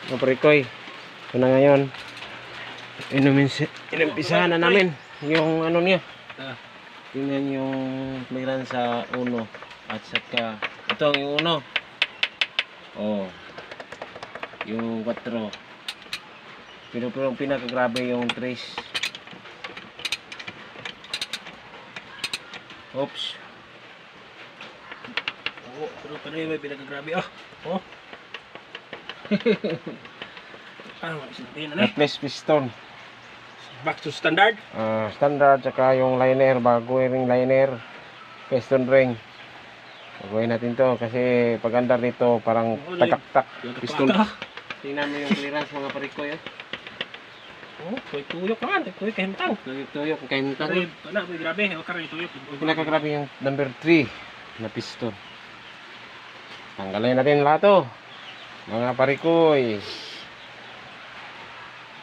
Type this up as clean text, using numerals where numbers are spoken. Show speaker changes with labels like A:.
A: Mga parikoy. Ito na ngayon. Inumpisahan na namin yung ano niya. Tingnan yung clearance sa uno. At saka, ito yung uno. Oh. Yung 4. Pero ang pinakagrabe yung trace. Oops.
B: Oo, pero yun may pinakagrabe. Oh. Ano, isabihin na
A: Replace piston.
B: back to standard.
A: Standard, saka yung liner, bago yung liner, piston ring. Baguhin natin to kasi pag andar nito parang takak-tak piston. Tingnan mo yung clearance mga parikoy.
B: Oh, tuyok naman, tuyok kahimtang.
A: Tuyok, kahimtang.
B: Wala, grabe, karang tuyok.
A: Pinakagrabe yung number 3 na piston. Tanggalin natin lahat to mga parikoy.